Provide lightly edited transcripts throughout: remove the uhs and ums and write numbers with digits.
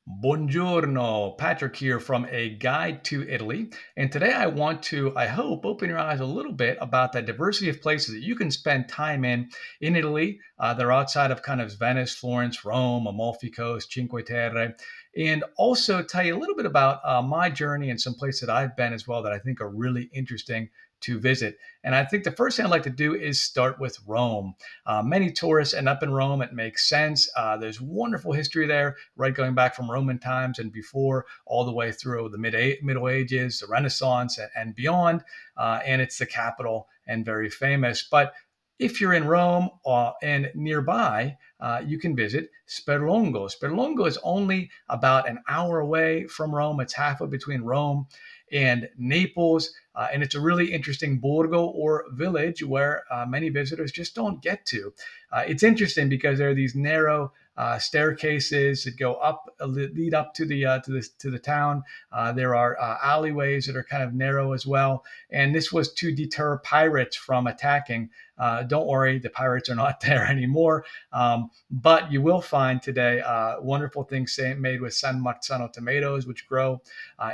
Buongiorno, Patrick here from A Guide to Italy. And today I want to, I hope, open your eyes a little bit about the diversity of places that you can spend time in Italy. They're outside of kind of Venice, Florence, Rome, Amalfi Coast, Cinque Terre, and also tell you a little bit about my journey and some places that I've been as well that I think are really interesting to visit. And I think the first thing I'd like to do is start with Rome. Many tourists end up in Rome. It makes sense. There's wonderful history there, right, going back from Roman times and before, all the way through the Middle Ages, the Renaissance, and beyond. And it's the capital and very famous. But if you're in Rome and nearby, you can visit Sperlongo. Sperlongo is only about an hour away from Rome. It's halfway between Rome and Naples. And it's a really interesting borgo or village where many visitors just don't get to. It's interesting because there are these narrow staircases that go up, lead up to the town. There are alleyways that are kind of narrow as well, and this was to deter pirates from attacking. Don't worry, the pirates are not there anymore. But you will find today wonderful things made with San Marzano tomatoes, which grow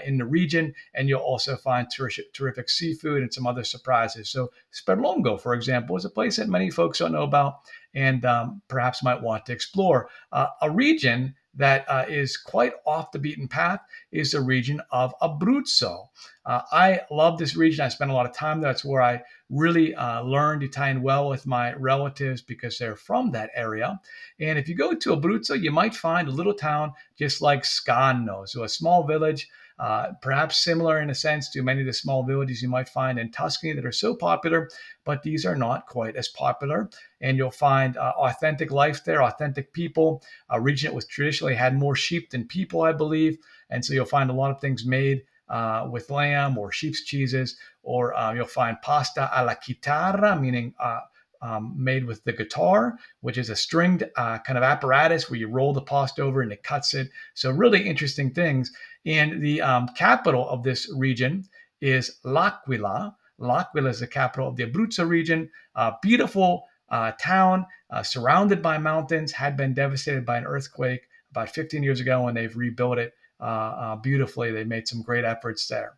in the region, and you'll also find terrific seafood and some other surprises. So Sperlongo, for example, is a place that many folks don't know about and perhaps might want to explore. A region that is quite off the beaten path is the region of Abruzzo. I love this region. I spent a lot of time there. That's where I really learned Italian well with my relatives because they're from that area. And if you go to Abruzzo, you might find a little town just like Scanno, so a small village, perhaps similar in a sense to many of the small villages you might find in Tuscany that are so popular, but these are not quite as popular. And you'll find authentic life there, authentic people, a region that was traditionally had more sheep than people, I believe. And so you'll find a lot of things made with lamb or sheep's cheeses, or you'll find pasta alla chitarra, meaning made with the guitar, which is a stringed kind of apparatus where you roll the pasta over and it cuts it. So really interesting things. And the capital of this region is L'Aquila. L'Aquila is the capital of the Abruzzo region. Beautiful town surrounded by mountains, had been devastated by an earthquake about 15 years ago, and they've rebuilt it beautifully. They made some great efforts there.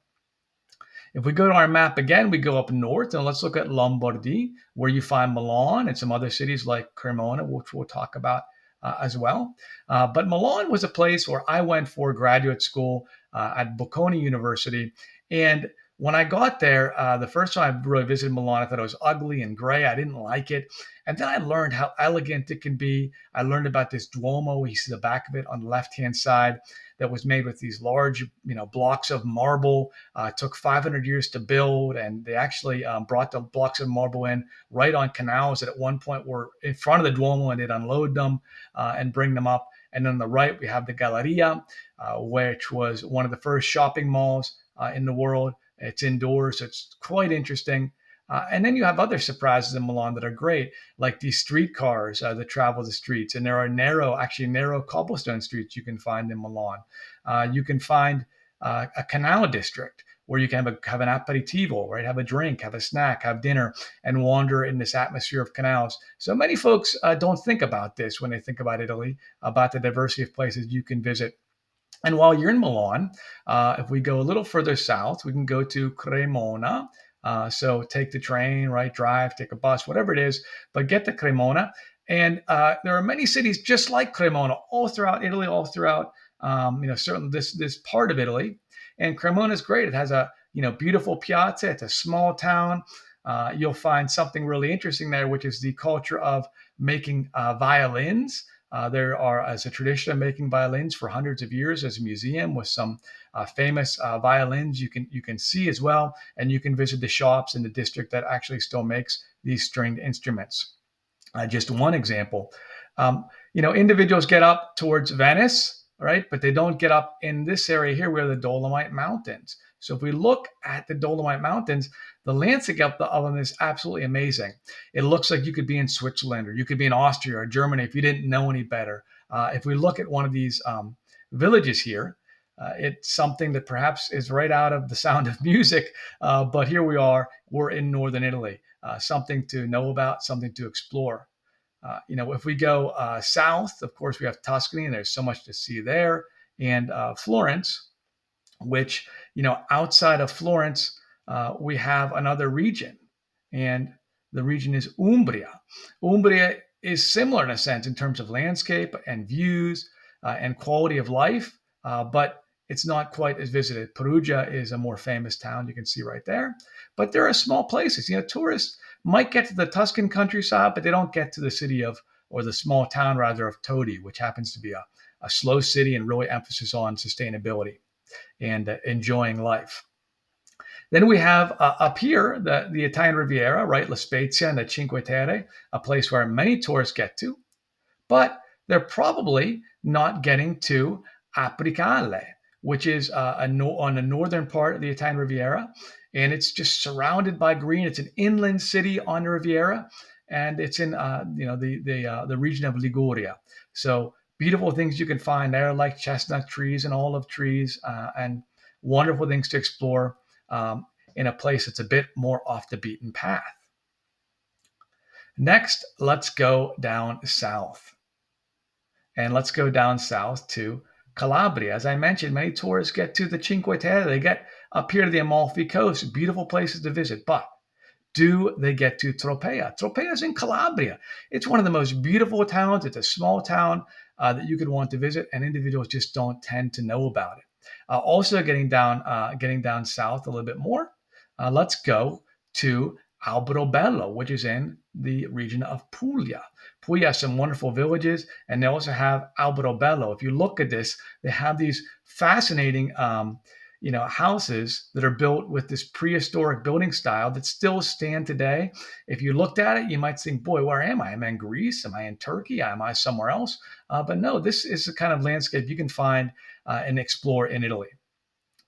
If we go to our map again, we go up north and let's look at Lombardy, where you find Milan and some other cities like Cremona, which we'll talk about as well. But Milan was a place where I went for graduate school at Bocconi University. And when I got there, the first time I really visited Milan, I thought it was ugly and gray. I didn't like it. And then I learned how elegant it can be. I learned about this Duomo. You see the back of it on the left-hand side that was made with these large, blocks of marble. It took 500 years to build, and they actually brought the blocks of marble in right on canals that at one point were in front of the Duomo, and they'd unload them and bring them up. And then on the right, we have the Galleria, which was one of the first shopping malls in the world. It's indoors, so it's quite interesting. And then you have other surprises in Milan that are great, like these streetcars that travel the streets. And there are narrow cobblestone streets you can find in Milan. You can find a canal district where you can have an aperitivo, right? Have a drink, have a snack, have dinner, and wander in this atmosphere of canals. So many folks don't think about this when they think about Italy, about the diversity of places you can visit. And while you're in Milan, if we go a little further south, we can go to Cremona. So take the train, right? Drive, take a bus, whatever it is, but get to Cremona. And there are many cities just like Cremona all throughout Italy, all throughout, certainly this part of Italy. And Cremona is great. It has a beautiful piazza. It's a small town. You'll find something really interesting there, which is the culture of making violins. There are, as a tradition of making violins for hundreds of years, as a museum with some famous violins you can see as well, and you can visit the shops in the district that actually still makes these stringed instruments. Just one example. Individuals get up towards Venice, right? But they don't get up in this area here where the Dolomite Mountains. So if we look at the Dolomite Mountains, the landscape of them is absolutely amazing. It looks like you could be in Switzerland or you could be in Austria or Germany if you didn't know any better. If we look at one of these villages here, it's something that perhaps is right out of The Sound of Music, but here we are. We're in northern Italy. Something to know about, something to explore. If we go south, of course, we have Tuscany, and there's so much to see there. and Florence, which, outside of Florence, we have another region, and the region is Umbria. Umbria is similar in a sense in terms of landscape and views and quality of life, but it's not quite as visited. Perugia is a more famous town, you can see right there. But there are small places. Tourists might get to the Tuscan countryside, but they don't get to the city of, or the small town rather, of Todi, which happens to be a slow city and really emphasis on sustainability and enjoying life. Then we have up here the Italian Riviera, right? La Spezia and the Cinque Terre, a place where many tourists get to, but they're probably not getting to Apricale, which is on the northern part of the Italian Riviera, and it's just surrounded by green. It's an inland city on the Riviera, and it's in the region of Liguria. So beautiful things you can find there, like chestnut trees and olive trees, and wonderful things to explore in a place that's a bit more off the beaten path. Next, let's go down south. And let's go down south to Calabria. As I mentioned, many tourists get to the Cinque Terre. They get up here to the Amalfi Coast, beautiful places to visit. But do they get to Tropea? Tropea is in Calabria. It's one of the most beautiful towns. It's a small town that you could want to visit, and individuals just don't tend to know about it. Also, getting down south a little bit more, let's go to Alberobello, which is in the region of Puglia. Puglia has some wonderful villages, and they also have Alberobello. If you look at this, they have these fascinating houses that are built with this prehistoric building style that still stand today. If you looked at it, you might think, boy, where am I? Am I in Greece? Am I in Turkey? Am I somewhere else? But no, this is the kind of landscape you can find and explore in Italy.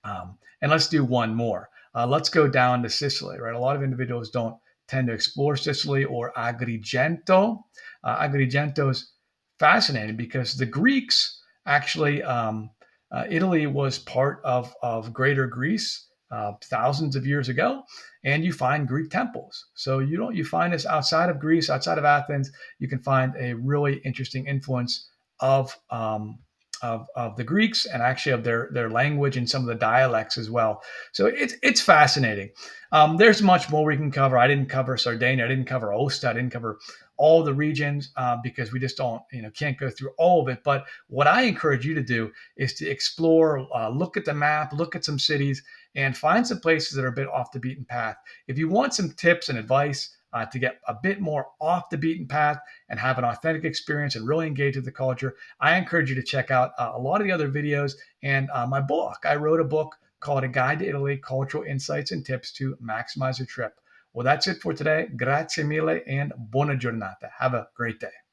And let's do one more. Let's go down to Sicily, right? A lot of individuals don't tend to explore Sicily or Agrigento. Agrigento is fascinating because the Greeks actually, Italy was part of Greater Greece thousands of years ago, and you find Greek temples. So you find this outside of Greece, outside of Athens. You can find a really interesting influence of the Greeks and actually of their language and some of the dialects as well. So it's fascinating. There's much more we can cover. I didn't cover Sardinia. I didn't cover Osta. I didn't cover all the regions because we just can't go through all of it. But what I encourage you to do is to explore, look at the map, look at some cities, and find some places that are a bit off the beaten path. If you want some tips and advice to get a bit more off the beaten path and have an authentic experience and really engage with the culture, I encourage you to check out a lot of the other videos and my book. I wrote a book called A Guide to Italy, Cultural Insights and Tips to Maximize Your Trip. Well, that's it for today. Grazie mille and buona giornata. Have a great day.